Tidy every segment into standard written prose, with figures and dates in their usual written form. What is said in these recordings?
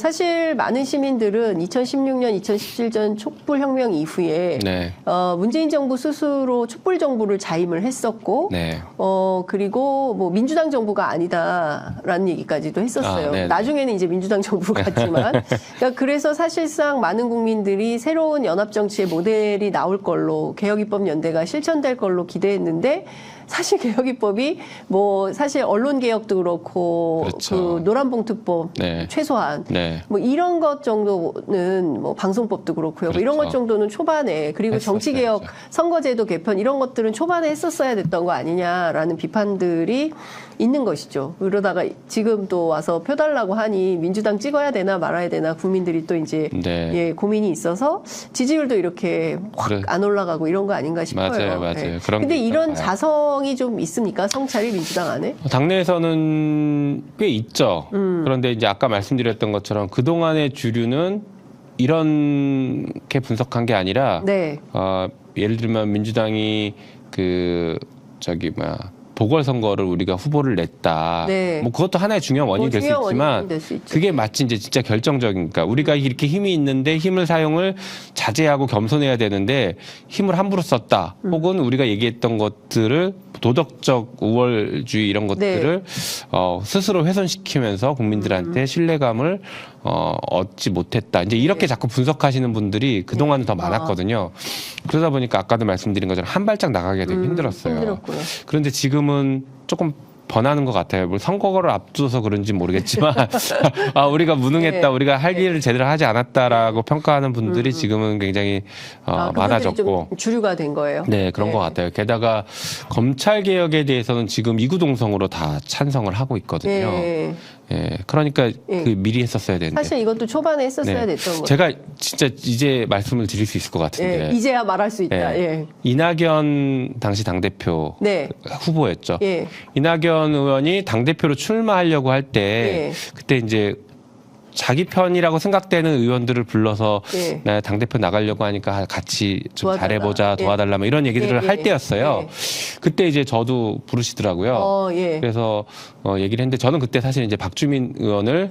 사실 많은 시민들은 2016년, 2017년 촛불혁명 이후에 네. 문재인 정부 스스로 촛불 정부를 자임을 했었고, 네. 그리고 뭐 민주당 정부가 아니다라는 얘기까지도 했었어요. 아, 나중에는 이제 민주당 정부 같지만, 그러니까 그래서 사실상 많은 국민들이 새로운 연합 정치의 모델이 나올 걸로 개혁입법연대가 실천될 걸로 기대했는데. 사실 개혁입법이 뭐 사실 언론 개혁도 그렇고 그렇죠. 그 노란봉투법 네. 최소한 네. 뭐 이런 것 정도는 뭐 방송법도 그렇고요. 그렇죠. 뭐 이런 것 정도는 초반에 그리고 정치개혁, 선거제도 개편 이런 것들은 초반에 했었어야 됐던 거 아니냐라는 비판들이 있는 것이죠. 그러다가 지금 또 와서 표 달라고 하니 민주당 찍어야 되나 말아야 되나 국민들이 또 이제 네. 예, 고민이 있어서 지지율도 이렇게 확 안 올라가고 이런 거 아닌가 싶어요. 맞아요, 맞아요. 예. 그런 근데 게 이런 있어요. 자성이 좀 있습니까? 성찰이 민주당 안에? 당내에서는 꽤 있죠. 그런데 이제 아까 말씀드렸던 것처럼 그동안의 주류는 이렇게 분석한 게 아니라 네. 예를 들면 민주당이 보궐선거를 우리가 후보를 냈다. 네. 뭐 그것도 하나의 중요한 원인이 될 수 중요한 있지만 원인이 될 수 있죠. 그게 마치 이제 진짜 결정적이니까 우리가 이렇게 힘이 있는데 힘을 사용을 자제하고 겸손해야 되는데 힘을 함부로 썼다. 혹은 우리가 얘기했던 것들을 도덕적 우월주의 이런 것들을 스스로 훼손시키면서 국민들한테 신뢰감을 얻지 못했다. 이제 이렇게 자꾸 분석하시는 분들이 그동안은 더 많았거든요. 그러다 보니까 아까도 말씀드린 것처럼 한 발짝 나가기가 되게 힘들었어요. 힘들었고요. 그런데 지금은 조금 번하는 것 같아요. 뭐 선거를 앞두서 그런지 모르겠지만 우리가 무능했다, 네. 우리가 할 일을 제대로 하지 않았다라고 평가하는 분들이 지금은 굉장히 많아졌고 좀 주류가 된 거예요. 네, 그런 것 같아요. 게다가 검찰 개혁에 대해서는 지금 이구동성으로 다 찬성을 하고 있거든요. 예. 예, 그러니까 그 미리 했었어야 되는데. 사실 이것도 초반에 했었어야 네. 됐던 거예요. 제가 진짜 이제 말씀을 드릴 수 있을 것 같은데. 예. 이제야 말할 수 있다. 예. 예. 이낙연 당시 당대표 네. 후보였죠. 예. 이낙연 의원이 당대표로 출마하려고 할 때 예. 그때 이제 자기 편이라고 생각되는 의원들을 불러서 예. 나 당대표 나가려고 하니까 같이 좀 도와달라. 잘해보자, 예. 도와달라 뭐 이런 얘기들을 예, 할 예. 때였어요. 예. 그때 이제 저도 부르시더라고요. 예. 그래서 얘기를 했는데 저는 그때 사실 이제 박주민 의원을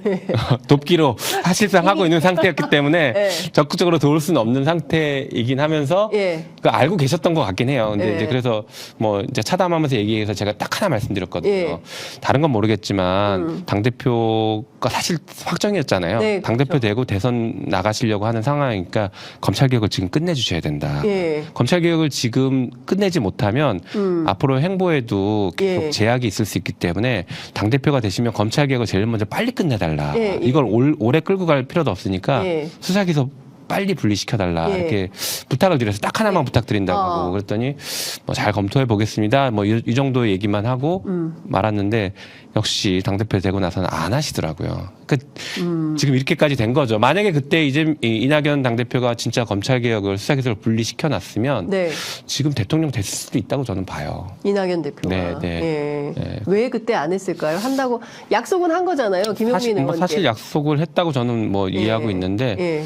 돕기로 사실상 하고 있는 상태였기 때문에 예. 적극적으로 도울 수는 없는 상태이긴 하면서 예. 알고 계셨던 것 같긴 해요. 근데 예. 이제 그래서 뭐 이제 차담하면서 얘기해서 제가 딱 하나 말씀드렸거든요. 예. 다른 건 모르겠지만 당대표가 사실 확정이었잖아요. 네, 당대표 그렇죠. 되고 대선 나가시려고 하는 상황이니까 검찰개혁을 지금 끝내주셔야 된다. 예. 검찰개혁을 지금 끝내지 못하면 앞으로 행보에도 계속 예. 제약이 있을 수 있기 때문에 당대표가 되시면 검찰개혁을 제일 먼저 빨리 끝내달라. 예, 예. 이걸 오래 끌고 갈 필요도 없으니까 예. 수사기소 빨리 분리시켜달라. 예. 이렇게 부탁을 드려서 딱 하나만 부탁드린다고 하고 그랬더니 뭐 잘 검토해 보겠습니다. 뭐 이 정도 얘기만 하고 말았는데 역시 당대표 되고 나서는 안 하시더라고요. 그러니까 지금 이렇게까지 된 거죠. 만약에 그때 이제 이낙연 당대표가 진짜 검찰개혁을 수사기소를 분리시켜 놨으면 네. 지금 대통령 됐을 수도 있다고 저는 봐요. 이낙연 대표가. 네, 네. 예. 네. 왜 그때 안 했을까요? 한다고 약속은 한 거잖아요. 김용민 의원께. 사실 약속을 했다고 저는 뭐 이해하고 있는데 예.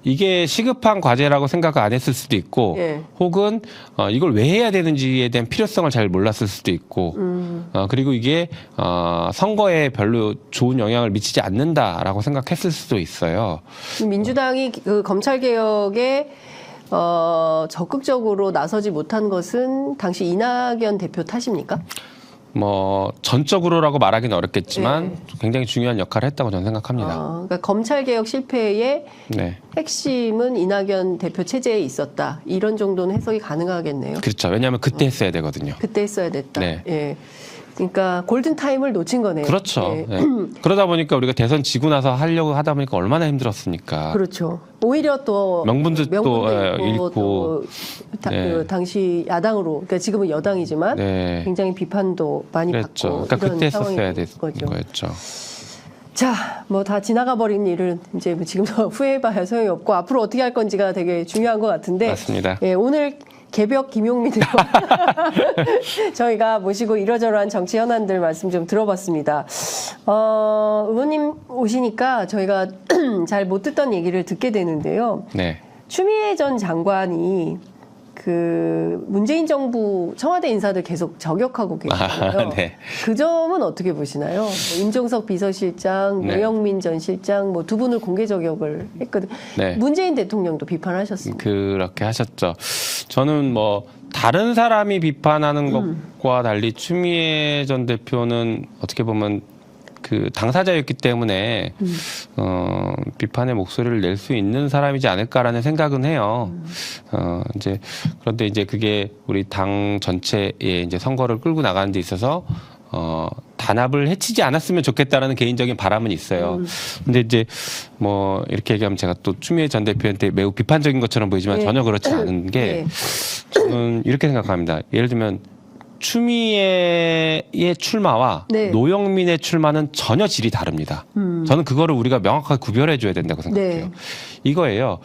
이게 시급한 과제라고 생각 안 했을 수도 있고 예. 혹은 이걸 왜 해야 되는지에 대한 필요성을 잘 몰랐을 수도 있고 그리고 이게 선거에 별로 좋은 영향을 미치지 않는다라고 생각했을 수도 있어요. 민주당이 그 검찰개혁에 적극적으로 나서지 못한 것은 당시 이낙연 대표 탓입니까? 뭐 전적으로라고 말하기는 어렵겠지만 굉장히 중요한 역할을 했다고 저는 생각합니다. 그러니까 검찰개혁 실패의 네. 핵심은 이낙연 대표 체제에 있었다. 이런 정도는 해석이 가능하겠네요. 그렇죠. 왜냐하면 그때 했어야 되거든요. 그때 했어야 됐다. 네. 예. 그러니까 골든타임을 놓친 거네요. 그렇죠. 예. 네. 그러다 보니까 우리가 대선 지고 나서 하려고 하다 보니까 얼마나 힘들었습니까? 그렇죠. 오히려 또 명분도 또 잃고 또 네. 그 당시 야당으로, 그러니까 지금은 여당이지만 네. 굉장히 비판도 많이 그랬죠. 받고 그러니까 이런 그때 상황이 했었어야 된 됐던 거였죠. 자, 뭐 다 지나가 버린 일은 이제 뭐 지금도 후회해봐야 소용이 없고 앞으로 어떻게 할 건지가 되게 중요한 것 같은데. 맞습니다. 예, 오늘 개벽 김용민 의원 저희가 모시고 이러저러한 정치 현안들 말씀 좀 들어봤습니다. 의원님 오시니까 저희가 잘 못 듣던 얘기를 듣게 되는데요. 네. 추미애 전 장관이 그 문재인 정부 청와대 인사들 계속 저격하고 계시잖아요. 네. 그 점은 어떻게 보시나요? 뭐 임종석 비서실장, 네. 노영민 전 실장 뭐 두 분을 공개 저격을 했거든요. 네. 문재인 대통령도 비판하셨습니다. 그렇게 하셨죠. 저는 뭐 다른 사람이 비판하는 것과 달리 추미애 전 대표는 어떻게 보면 그 당사자였기 때문에 비판의 목소리를 낼 수 있는 사람이지 않을까라는 생각은 해요. 이제 그런데 이제 그게 우리 당 전체의 이제 선거를 끌고 나가는 데 있어서 단합을 해치지 않았으면 좋겠다라는 개인적인 바람은 있어요. 근데 이제 뭐 이렇게 얘기하면 제가 또 추미애 전 대표한테 매우 비판적인 것처럼 보이지만 네. 전혀 그렇지 않은 게 네. 저는 이렇게 생각합니다. 예를 들면 추미애의 출마와 네. 노영민의 출마는 전혀 질이 다릅니다. 저는 그거를 우리가 명확하게 구별해 줘야 된다고 생각해요. 네. 이거예요.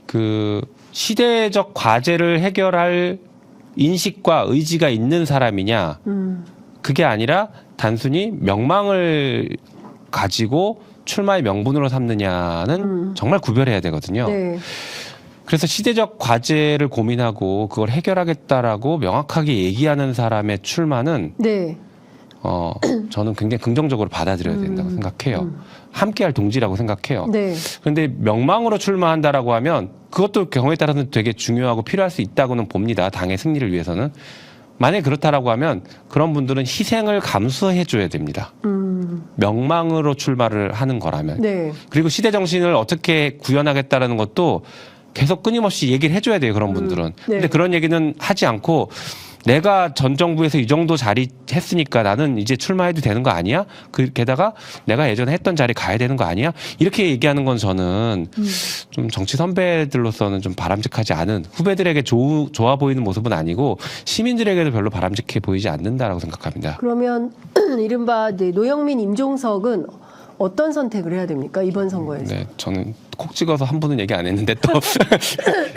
그 시대적 과제를 해결할 인식과 의지가 있는 사람이냐, 그게 아니라 단순히 명망을 가지고 출마의 명분으로 삼느냐는 정말 구별해야 되거든요. 네. 그래서 시대적 과제를 고민하고 그걸 해결하겠다라고 명확하게 얘기하는 사람의 출마는 네. 저는 굉장히 긍정적으로 받아들여야 된다고 생각해요. 함께할 동지라고 생각해요. 네. 그런데 명망으로 출마한다라고 하면 그것도 경우에 따라서는 되게 중요하고 필요할 수 있다고는 봅니다. 당의 승리를 위해서는. 만약에 그렇다라고 하면 그런 분들은 희생을 감수해 줘야 됩니다. 명망으로 출마를 하는 거라면. 네. 그리고 시대 정신을 어떻게 구현하겠다라는 것도 계속 끊임없이 얘기를 해줘야 돼요. 그런 분들은. 네. 근데 그런 얘기는 하지 않고 내가 전 정부에서 이 정도 자리 했으니까 나는 이제 출마해도 되는 거 아니야? 게다가 내가 예전에 했던 자리 가야 되는 거 아니야? 이렇게 얘기하는 건 저는 좀 정치 선배들로서는 좀 바람직하지 않은, 후배들에게 좋아 보이는 모습은 아니고 시민들에게도 별로 바람직해 보이지 않는다라고 생각합니다. 그러면 이른바 이제 노영민, 임종석은 어떤 선택을 해야 됩니까? 이번 선거에서. 네, 저는 콕 찍어서 한 분은 얘기 안 했는데 또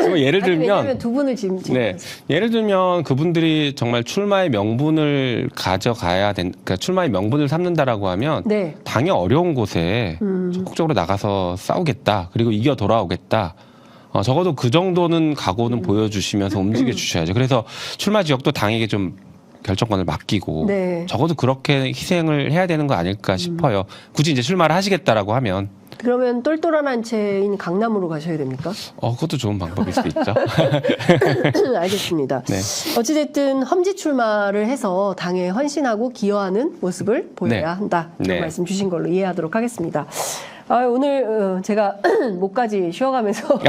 뭐 예를 들면 왜냐면 두 분을 지금 네, 예를 들면 그분들이 정말 출마의 명분을 가져가야 그러니까 출마의 명분을 삼는다라고 하면 네. 당의 어려운 곳에 적극적으로 나가서 싸우겠다. 그리고 이겨 돌아오겠다. 적어도 그 정도는 각오는 보여주시면서 움직여 주셔야죠. 그래서 출마 지역도 당에게 좀 결정권을 맡기고 네. 적어도 그렇게 희생을 해야 되는 거 아닐까 싶어요. 굳이 이제 출마를 하시겠다라고 하면. 그러면 똘똘한 한 채인 강남으로 가셔야 됩니까? 그것도 좋은 방법일 수 있죠. 알겠습니다. 네. 어찌됐든 험지 출마를 해서 당에 헌신하고 기여하는 모습을 보여야 네. 한다. 이런 네. 말씀 주신 걸로 이해하도록 하겠습니다. 오늘 제가 목까지 쉬어가면서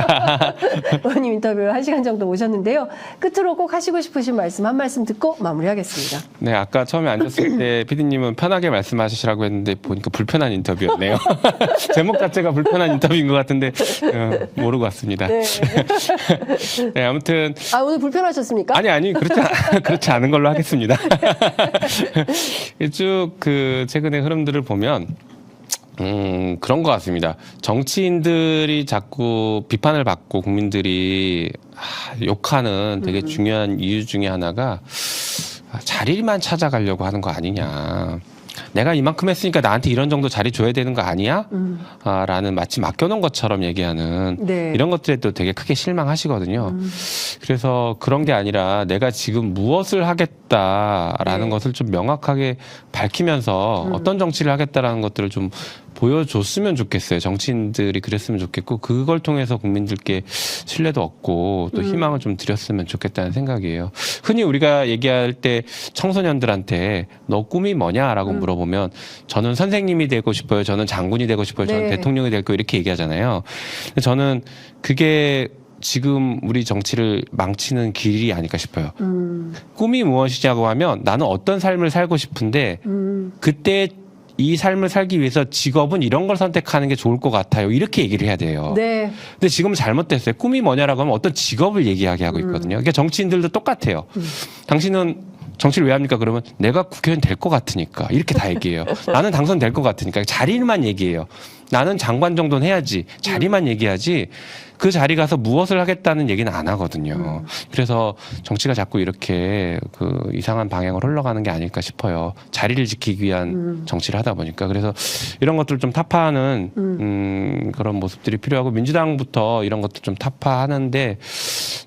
의원님 인터뷰 1시간 정도 모셨는데요. 끝으로 꼭 하시고 싶으신 말씀 한 말씀 듣고 마무리하겠습니다. 네, 아까 처음에 앉았을 때 피디님은 편하게 말씀하시라고 했는데 보니까 불편한 인터뷰였네요. 제목 자체가 불편한 인터뷰인 것 같은데 모르고 왔습니다. 네. 네, 아무튼 오늘 불편하셨습니까? 아니 그렇지 않은 걸로 하겠습니다. 쭉 그 최근의 흐름들을 보면 그런 것 같습니다. 정치인들이 자꾸 비판을 받고 국민들이 욕하는 되게 중요한 이유 중에 하나가 자리만 찾아가려고 하는 거 아니냐. 내가 이만큼 했으니까 나한테 이런 정도 자리 줘야 되는 거 아니야? 라는 마치 맡겨놓은 것처럼 얘기하는 네. 이런 것들에 또 되게 크게 실망하시거든요. 그래서 그런 게 아니라 내가 지금 무엇을 하겠다라는 네. 것을 좀 명확하게 밝히면서 어떤 정치를 하겠다라는 것들을 좀 보여줬으면 좋겠어요. 정치인들이 그랬으면 좋겠고 그걸 통해서 국민들께 신뢰도 얻고 또 희망을 좀 드렸으면 좋겠다는 생각이에요. 흔히 우리가 얘기할 때 청소년들한테 너 꿈이 뭐냐라고 물어보면 저는 선생님이 되고 싶어요. 저는 장군이 되고 싶어요. 저는 네. 대통령이 될 거예요. 이렇게 얘기하잖아요. 근데 저는 그게 지금 우리 정치를 망치는 길이 아닐까 싶어요. 꿈이 무엇이냐고 하면 나는 어떤 삶을 살고 싶은데 그때 이 삶을 살기 위해서 직업은 이런 걸 선택하는 게 좋을 것 같아요. 이렇게 얘기를 해야 돼요. 네. 근데 지금은 잘못됐어요. 꿈이 뭐냐라고 하면 어떤 직업을 얘기하게 하고 있거든요. 그러니까 정치인들도 똑같아요. 당신은 정치를 왜 합니까? 그러면 내가 국회의원 될 것 같으니까 이렇게 다 얘기해요. 나는 당선될 것 같으니까 자리만 얘기해요. 나는 장관 정도는 해야지. 자리만 얘기하지. 그 자리 가서 무엇을 하겠다는 얘기는 안 하거든요. 그래서 정치가 자꾸 이렇게 그 이상한 방향으로 흘러가는 게 아닐까 싶어요. 자리를 지키기 위한 정치를 하다 보니까. 그래서 이런 것들 좀 타파하는 그런 모습들이 필요하고 민주당부터 이런 것도 좀 타파하는데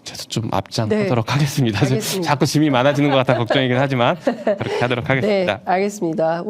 저도 좀 앞장서도록 하겠습니다. 알겠습니다. 자꾸 짐이 많아지는 것 같아 걱정이긴 하지만 그렇게 하도록 하겠습니다. 네, 알겠습니다.